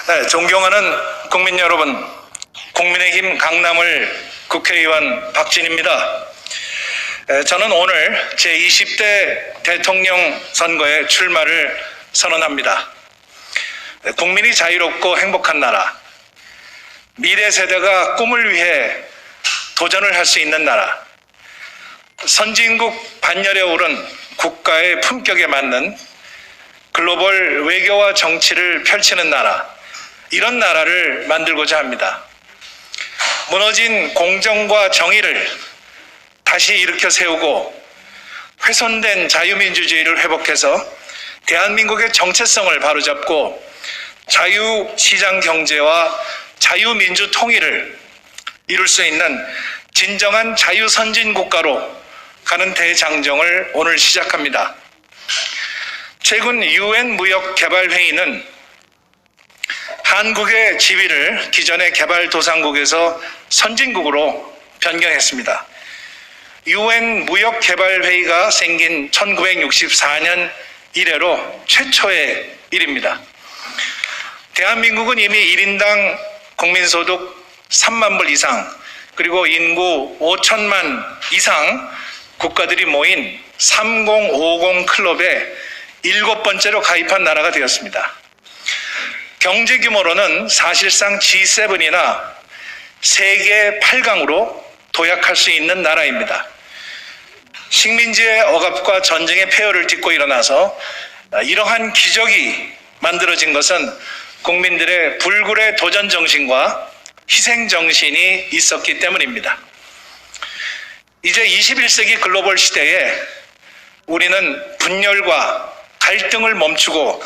네, 존경하는 국민 여러분, 국민의힘 강남을 국회의원 박진입니다. 저는 오늘 제20대 대통령 선거에 출마를 선언합니다. 국민이 자유롭고 행복한 나라, 미래 세대가 꿈을 위해 도전을 할 수 있는 나라, 선진국 반열에 오른 국가의 품격에 맞는 글로벌 외교와 정치를 펼치는 나라, 이런 나라를 만들고자 합니다. 무너진 공정과 정의를 다시 일으켜 세우고 훼손된 자유민주주의를 회복해서 대한민국의 정체성을 바로잡고 자유시장 경제와 자유민주 통일을 이룰 수 있는 진정한 자유선진국가로 가는 대장정을 오늘 시작합니다. 최근 UN 무역개발회의는 한국의 지위를 기존의 개발도상국에서 선진국으로 변경했습니다. UN 무역개발회의가 생긴 1964년 이래로 최초의 일입니다. 대한민국은 이미 1인당 국민소득 3만 불 이상, 그리고 인구 5천만 이상 국가들이 모인 3050 클럽에 7번째로 가입한 나라가 되었습니다. 경제 규모로는 사실상 G7이나 세계 8강으로 도약할 수 있는 나라입니다. 식민지의 억압과 전쟁의 폐허를 딛고 일어나서 이러한 기적이 만들어진 것은 국민들의 불굴의 도전 정신과 희생 정신이 있었기 때문입니다. 이제 21세기 글로벌 시대에 우리는 분열과 갈등을 멈추고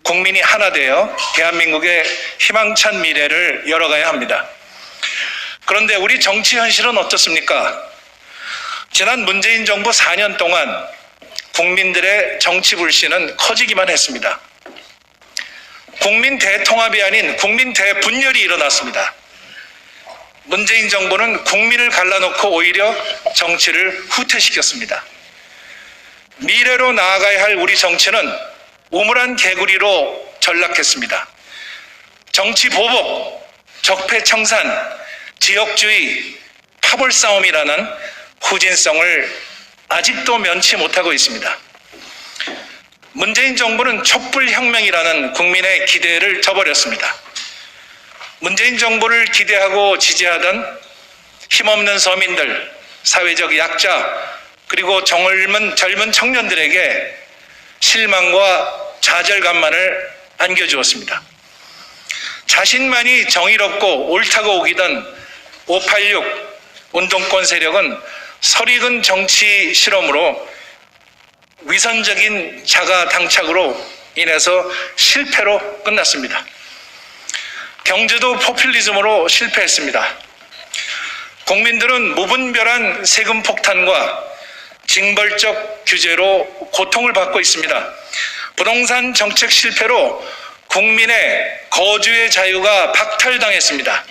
국민이 하나 되어 대한민국의 희망찬 미래를 열어가야 합니다. 그런데 우리 정치 현실은 어떻습니까? 지난 문재인 정부 4년 동안 국민들의 정치 불신은 커지기만 했습니다. 국민 대통합이 아닌 국민 대분열이 일어났습니다. 문재인 정부는 국민을 갈라놓고 오히려 정치를 후퇴시켰습니다. 미래로 나아가야 할 우리 정치는 우물한 개구리로 전락했습니다. 정치 보복, 적폐청산, 지역주의, 파벌싸움이라는 후진성을 아직도 면치 못하고 있습니다. 문재인 정부는 촛불혁명이라는 국민의 기대를 저버렸습니다. 문재인 정부를 기대하고 지지하던 힘없는 서민들, 사회적 약자, 그리고 젊은 청년들에게 실망과 좌절감만을 안겨주었습니다. 자신만이 정의롭고 옳다고 우기던 586 운동권 세력은 설익은 정치 실험으로 위선적인 자가 당착으로 인해서 실패로 끝났습니다. 경제도 포퓰리즘으로 실패했습니다. 국민들은 무분별한 세금 폭탄과 징벌적 규제로 고통을 받고 있습니다. 부동산 정책 실패로 국민의 거주의 자유가 박탈당했습니다.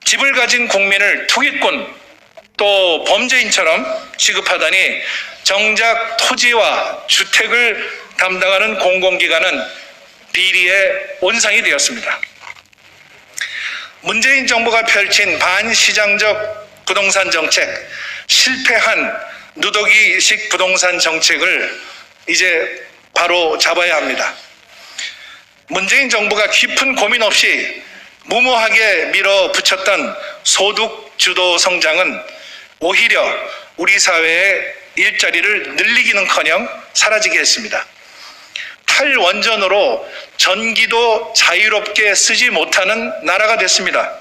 집을 가진 국민을 투기꾼 또 범죄인처럼 취급하다니 정작 토지와 주택을 담당하는 공공기관은 비리의 온상이 되었습니다. 문재인 정부가 펼친 반시장적 부동산 정책, 실패한 누더기식 부동산 정책을 이제 바로 잡아야 합니다. 문재인 정부가 깊은 고민 없이 무모하게 밀어붙였던 소득 주도 성장은 오히려 우리 사회의 일자리를 늘리기는커녕 사라지게 했습니다. 탈원전으로 전기도 자유롭게 쓰지 못하는 나라가 됐습니다.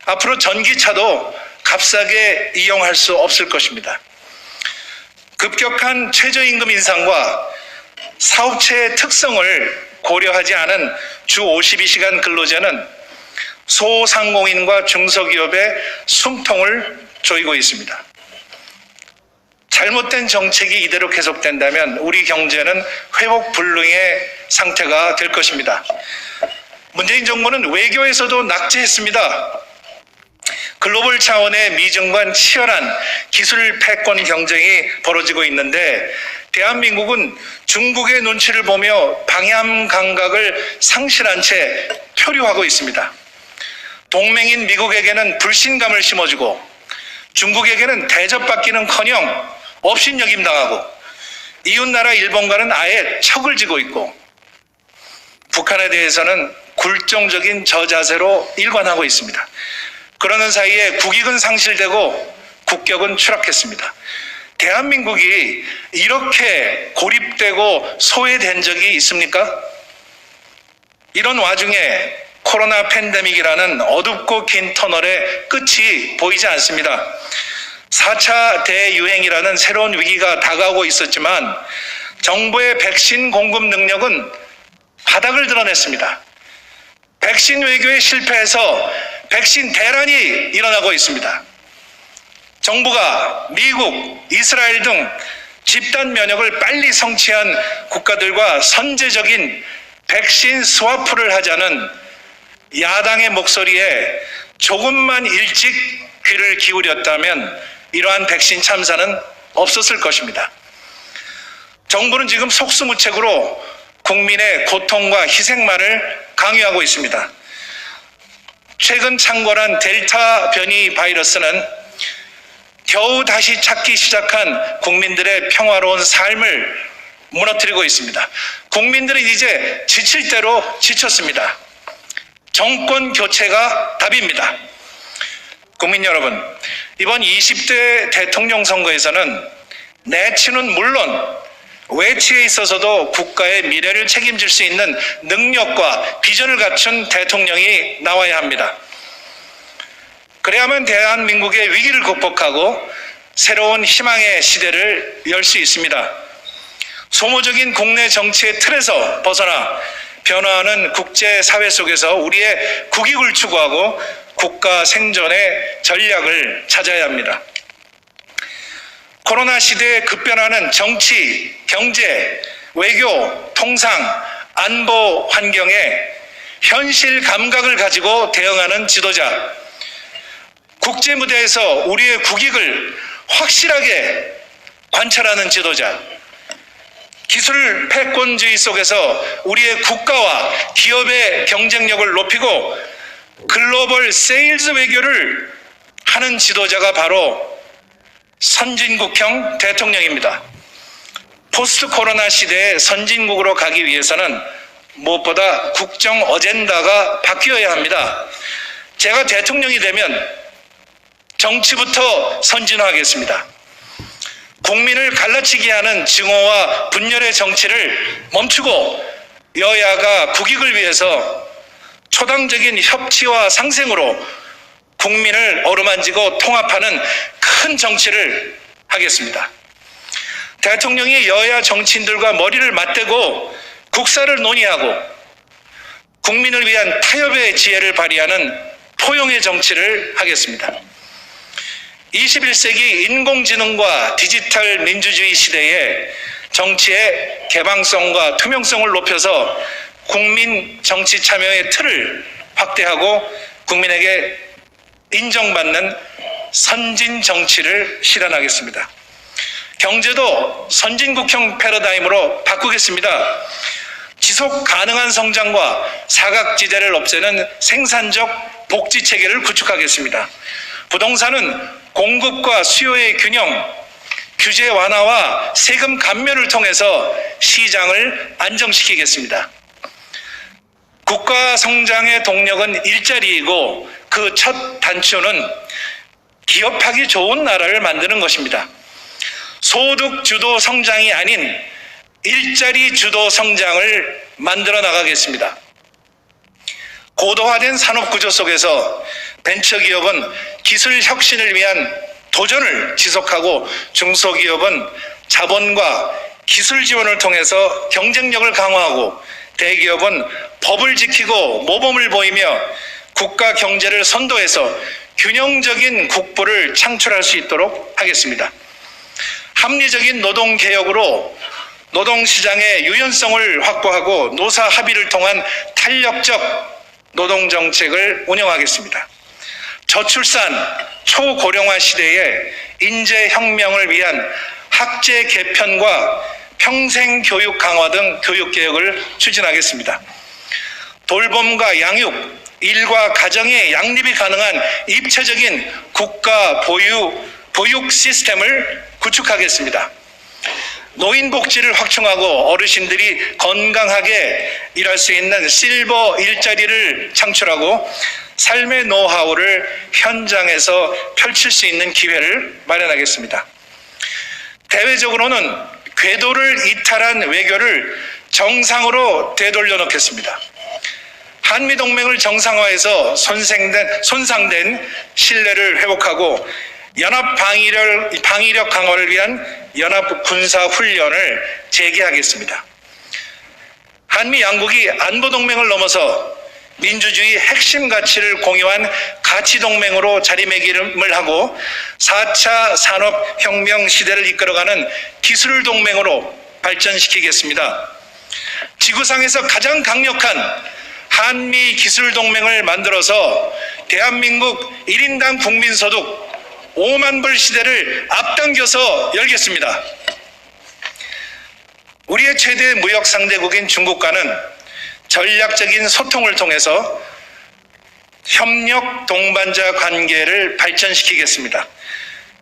앞으로 전기차도 값싸게 이용할 수 없을 것입니다. 급격한 최저임금 인상과 사업체의 특성을 고려하지 않은 주 52시간 근로제는 소상공인과 중소기업의 숨통을 조이고 있습니다. 잘못된 정책이 이대로 계속된다면 우리 경제는 회복 불능의 상태가 될 것입니다. 문재인 정부는 외교에서도 낙제했습니다. 글로벌 차원의 미중 간 치열한 기술 패권 경쟁이 벌어지고 있는데 대한민국은 중국의 눈치를 보며 방향 감각을 상실한 채 표류하고 있습니다. 동맹인 미국에게는 불신감을 심어주고 중국에게는 대접받기는커녕 업신여김당하고 이웃나라 일본과는 아예 척을 지고 있고 북한에 대해서는 굴종적인 저자세로 일관하고 있습니다. 그러는 사이에 국익은 상실되고 국격은 추락했습니다. 대한민국이 이렇게 고립되고 소외된 적이 있습니까? 이런 와중에 코로나 팬데믹이라는 어둡고 긴 터널의 끝이 보이지 않습니다. 4차 대유행이라는 새로운 위기가 다가오고 있었지만 정부의 백신 공급 능력은 바닥을 드러냈습니다. 백신 외교에 실패해서 백신 대란이 일어나고 있습니다. 정부가 미국, 이스라엘 등 집단 면역을 빨리 성취한 국가들과 선제적인 백신 스와프를 하자는 야당의 목소리에 조금만 일찍 귀를 기울였다면 이러한 백신 참사는 없었을 것입니다. 정부는 지금 속수무책으로 국민의 고통과 희생만을 강요하고 있습니다. 최근 창궐한 델타 변이 바이러스는 겨우 다시 찾기 시작한 국민들의 평화로운 삶을 무너뜨리고 있습니다. 국민들은 이제 지칠 대로 지쳤습니다. 정권 교체가 답입니다. 국민 여러분, 이번 20대 대통령 선거에서는 내치는 물론 외치에 있어서도 국가의 미래를 책임질 수 있는 능력과 비전을 갖춘 대통령이 나와야 합니다. 그래야만 대한민국의 위기를 극복하고 새로운 희망의 시대를 열 수 있습니다. 소모적인 국내 정치의 틀에서 벗어나 변화하는 국제사회 속에서 우리의 국익을 추구하고 국가 생존의 전략을 찾아야 합니다. 코로나 시대에 급변하는 정치, 경제, 외교, 통상, 안보 환경에 현실 감각을 가지고 대응하는 지도자, 국제 무대에서 우리의 국익을 확실하게 관찰하는 지도자, 기술 패권주의 속에서 우리의 국가와 기업의 경쟁력을 높이고 글로벌 세일즈 외교를 하는 지도자가 바로 선진국형 대통령입니다. 포스트 코로나 시대의 선진국으로 가기 위해서는 무엇보다 국정 어젠다가 바뀌어야 합니다. 제가 대통령이 되면 정치부터 선진화하겠습니다. 국민을 갈라치게 하는 증오와 분열의 정치를 멈추고 여야가 국익을 위해서 초당적인 협치와 상생으로 국민을 어루만지고 통합하는 큰 정치를 하겠습니다. 대통령이 여야 정치인들과 머리를 맞대고 국사를 논의하고 국민을 위한 타협의 지혜를 발휘하는 포용의 정치를 하겠습니다. 21세기 인공지능과 디지털 민주주의 시대에 정치의 개방성과 투명성을 높여서 국민 정치 참여의 틀을 확대하고 국민에게 인정받는 선진 정치를 실현하겠습니다. 경제도 선진국형 패러다임으로 바꾸겠습니다. 지속 가능한 성장과 사각지대를 없애는 생산적 복지 체계를 구축하겠습니다. 부동산은 공급과 수요의 균형, 규제 완화와 세금 감면을 통해서 시장을 안정시키겠습니다. 국가 성장의 동력은 일자리이고 그 첫 단추는 기업하기 좋은 나라를 만드는 것입니다. 소득 주도 성장이 아닌 일자리 주도 성장을 만들어 나가겠습니다. 고도화된 산업 구조 속에서 벤처기업은 기술 혁신을 위한 도전을 지속하고 중소기업은 자본과 기술 지원을 통해서 경쟁력을 강화하고 대기업은 법을 지키고 모범을 보이며 국가 경제를 선도해서 균형적인 국부를 창출할 수 있도록 하겠습니다. 합리적인 노동개혁으로 노동시장의 유연성을 확보하고 노사 합의를 통한 탄력적 노동정책을 운영하겠습니다. 저출산, 초고령화 시대에 인재혁명을 위한 학제 개편과 평생 교육 강화 등 교육 개혁을 추진하겠습니다. 돌봄과 양육, 일과 가정의 양립이 가능한 입체적인 국가 보육 시스템을 구축하겠습니다. 노인 복지를 확충하고 어르신들이 건강하게 일할 수 있는 실버 일자리를 창출하고 삶의 노하우를 현장에서 펼칠 수 있는 기회를 마련하겠습니다. 대외적으로는 궤도를 이탈한 외교를 정상으로 되돌려 놓겠습니다. 한미동맹을 정상화해서 손상된 신뢰를 회복하고 연합 방위력 강화를 위한 연합 군사훈련을 재개하겠습니다. 한미 양국이 안보동맹을 넘어서 민주주의 핵심 가치를 공유한 가치동맹으로 자리매김을 하고 4차 산업혁명 시대를 이끌어가는 기술동맹으로 발전시키겠습니다. 지구상에서 가장 강력한 한미 기술동맹을 만들어서 대한민국 1인당 국민소득 5만 불 시대를 앞당겨서 열겠습니다. 우리의 최대 무역 상대국인 중국과는 전략적인 소통을 통해서 협력 동반자 관계를 발전시키겠습니다.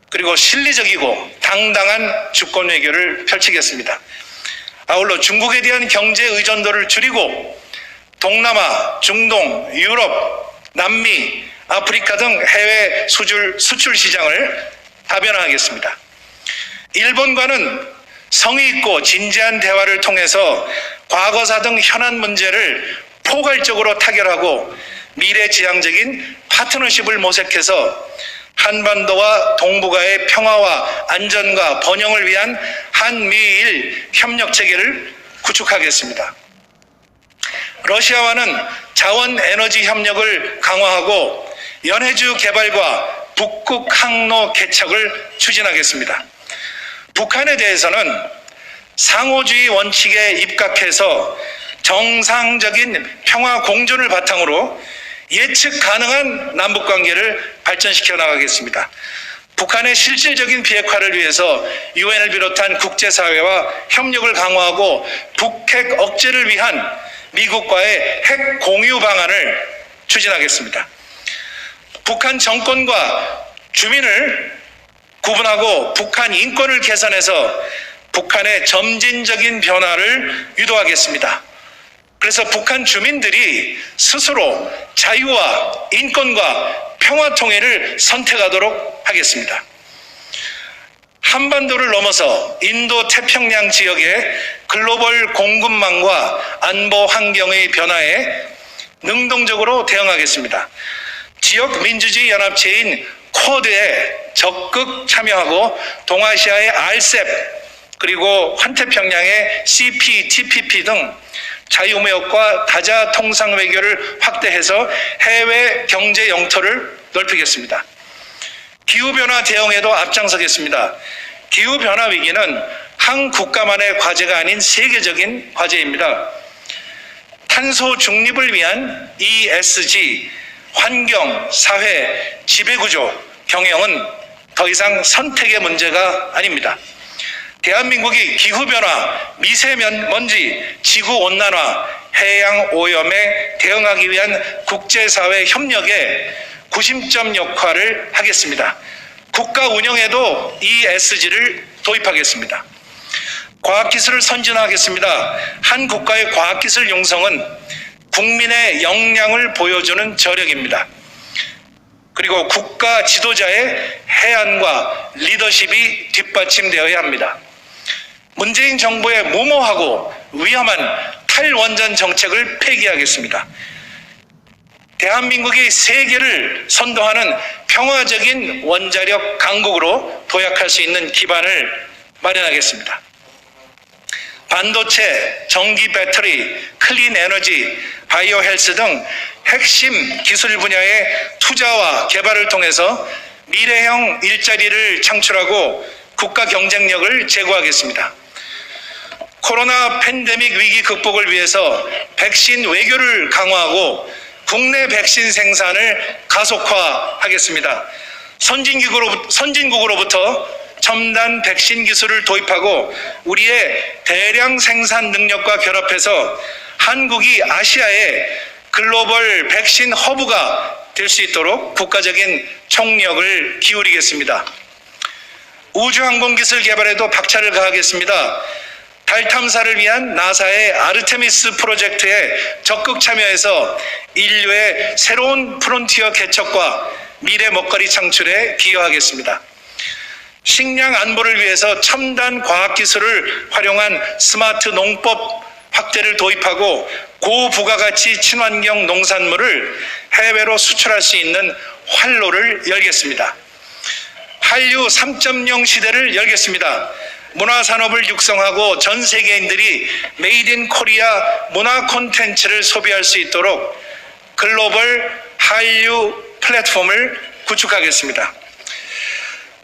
그리고 실리적이고 당당한 주권 외교를 펼치겠습니다. 아울러 중국에 대한 경제 의존도를 줄이고 동남아, 중동, 유럽, 남미, 아프리카 등 해외 수출 시장을 다변화하겠습니다. 일본과는 성의 있고 진지한 대화를 통해서 과거사 등 현안 문제를 포괄적으로 타결하고 미래지향적인 파트너십을 모색해서 한반도와 동북아의 평화와 안전과 번영을 위한 한미일 협력체계를 구축하겠습니다. 러시아와는 자원 에너지 협력을 강화하고 연해주 개발과 북극 항로 개척을 추진하겠습니다. 북한에 대해서는 상호주의 원칙에 입각해서 정상적인 평화 공존을 바탕으로 예측 가능한 남북관계를 발전시켜 나가겠습니다. 북한의 실질적인 비핵화를 위해서 유엔을 비롯한 국제사회와 협력을 강화하고 북핵 억제를 위한 미국과의 핵 공유 방안을 추진하겠습니다. 북한 정권과 주민을 구분하고 북한 인권을 개선해서 북한의 점진적인 변화를 유도하겠습니다. 그래서 북한 주민들이 스스로 자유와 인권과 평화 통일을 선택하도록 하겠습니다. 한반도를 넘어서 인도 태평양 지역의 글로벌 공급망과 안보 환경의 변화에 능동적으로 대응하겠습니다. 지역 민주주의 연합체인 쿼드에 적극 참여하고 동아시아의 RCEP 그리고 환태평양의 CPTPP 등 자유무역과 다자 통상 외교를 확대해서 해외 경제 영토를 넓히겠습니다. 기후변화 대응에도 앞장서겠습니다. 기후변화 위기는 한 국가만의 과제가 아닌 세계적인 과제입니다. 탄소 중립을 위한 ESG, 환경, 사회, 지배구조, 경영은 더 이상 선택의 문제가 아닙니다. 대한민국이 기후변화, 미세먼지, 지구온난화, 해양오염에 대응하기 위한 국제사회 협력에 구심점 역할을 하겠습니다. 국가 운영에도 ESG를 도입하겠습니다. 과학기술을 선진화하겠습니다. 한 국가의 과학기술 융성은 국민의 역량을 보여주는 저력입니다. 그리고 국가 지도자의 해안과 리더십이 뒷받침되어야 합니다. 문재인 정부의 무모하고 위험한 탈원전 정책을 폐기하겠습니다. 대한민국이 세계를 선도하는 평화적인 원자력 강국으로 도약할 수 있는 기반을 마련하겠습니다. 반도체, 전기 배터리, 클린 에너지, 바이오 헬스 등 핵심 기술 분야의 투자와 개발을 통해서 미래형 일자리를 창출하고 국가 경쟁력을 제고하겠습니다. 코로나 팬데믹 위기 극복을 위해서 백신 외교를 강화하고 국내 백신 생산을 가속화하겠습니다. 선진국으로부터 첨단 백신 기술을 도입하고 우리의 대량 생산 능력과 결합해서 한국이 아시아의 글로벌 백신 허브가 될 수 있도록 국가적인 총력을 기울이겠습니다. 우주항공기술 개발에도 박차를 가하겠습니다. 달 탐사를 위한 나사의 아르테미스 프로젝트에 적극 참여해서 인류의 새로운 프론티어 개척과 미래 먹거리 창출에 기여하겠습니다. 식량 안보를 위해서 첨단 과학기술을 활용한 스마트 농법 확대를 도입하고 고부가가치 친환경 농산물을 해외로 수출할 수 있는 활로를 열겠습니다. 한류 3.0 시대를 열겠습니다. 문화산업을 육성하고 전 세계인들이 메이드 인 코리아 문화 콘텐츠를 소비할 수 있도록 글로벌 한류 플랫폼을 구축하겠습니다.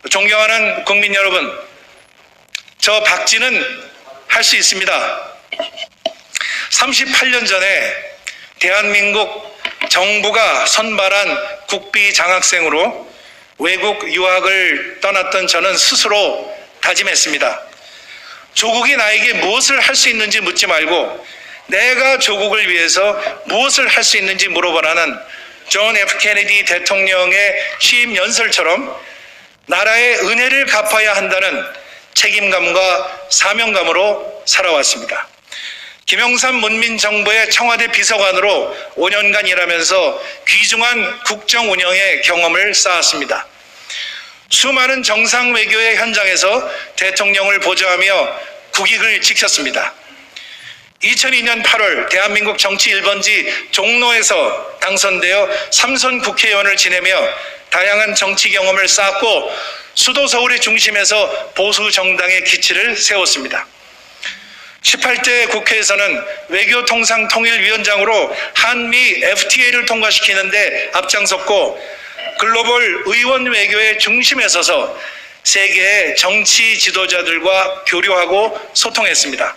존경하는 국민 여러분, 저 박지는 할 수 있습니다. 38년 전에 대한민국 정부가 선발한 국비 장학생으로 외국 유학을 떠났던 저는 스스로 다짐했습니다. 조국이 나에게 무엇을 할 수 있는지 묻지 말고 내가 조국을 위해서 무엇을 할 수 있는지 물어보라는 존 F 케네디 대통령의 취임 연설처럼 나라의 은혜를 갚아야 한다는 책임감과 사명감으로 살아왔습니다. 김영삼 문민정부의 청와대 비서관으로 5년간 일하면서 귀중한 국정 운영의 경험을 쌓았습니다. 수많은 정상 외교의 현장에서 대통령을 보좌하며 국익을 지켰습니다. 2002년 8월 대한민국 정치 1번지 종로에서 당선되어 3선 국회의원을 지내며 다양한 정치 경험을 쌓았고 수도 서울의 중심에서 보수 정당의 기치를 세웠습니다. 18대 국회에서는 외교통상통일위원장으로 한미 FTA를 통과시키는데 앞장섰고 글로벌 의원 외교의 중심에 서서 세계의 정치 지도자들과 교류하고 소통했습니다.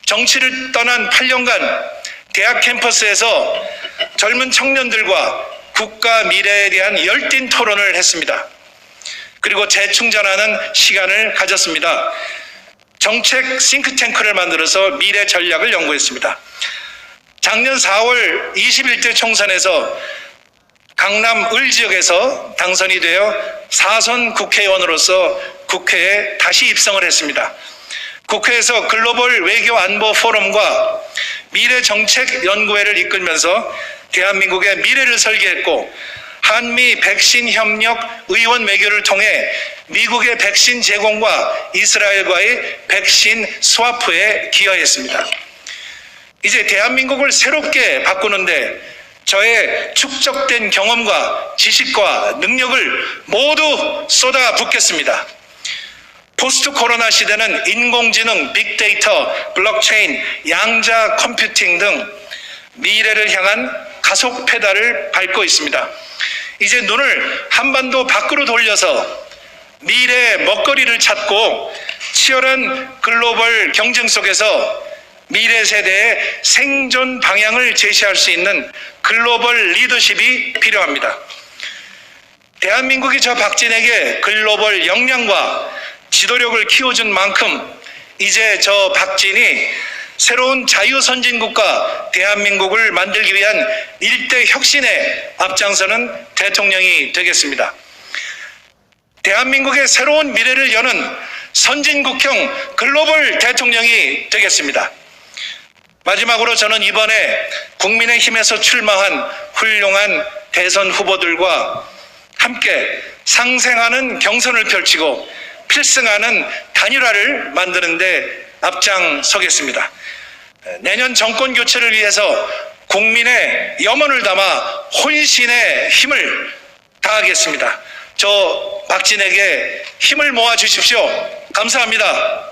정치를 떠난 8년간 대학 캠퍼스에서 젊은 청년들과 국가 미래에 대한 열띤 토론을 했습니다. 그리고 재충전하는 시간을 가졌습니다. 정책 싱크탱크를 만들어서 미래 전략을 연구했습니다. 작년 4월 21대 총선에서 강남 을 지역에서 당선이 되어 4선 국회의원으로서 국회에 다시 입성을 했습니다. 국회에서 글로벌 외교 안보 포럼과 미래정책연구회를 이끌면서 대한민국의 미래를 설계했고 한미 백신 협력 의원 외교를 통해 미국의 백신 제공과 이스라엘과의 백신 스와프에 기여했습니다. 이제 대한민국을 새롭게 바꾸는데 저의 축적된 경험과 지식과 능력을 모두 쏟아붓겠습니다. 포스트 코로나 시대는 인공지능, 빅데이터, 블록체인, 양자 컴퓨팅 등 미래를 향한 가속 페달을 밟고 있습니다. 이제 눈을 한반도 밖으로 돌려서 미래의 먹거리를 찾고 치열한 글로벌 경쟁 속에서 미래 세대의 생존 방향을 제시할 수 있는 글로벌 리더십이 필요합니다. 대한민국이 저 박진에게 글로벌 역량과 지도력을 키워준 만큼 이제 저 박진이 새로운 자유선진국가 대한민국을 만들기 위한 일대 혁신에 앞장서는 대통령이 되겠습니다. 대한민국의 새로운 미래를 여는 선진국형 글로벌 대통령이 되겠습니다. 마지막으로 저는 이번에 국민의힘에서 출마한 훌륭한 대선 후보들과 함께 상생하는 경선을 펼치고 필승하는 단일화를 만드는 데 앞장서겠습니다. 내년 정권 교체를 위해서 국민의 염원을 담아 혼신의 힘을 다하겠습니다. 저 박진에게 힘을 모아 주십시오. 감사합니다.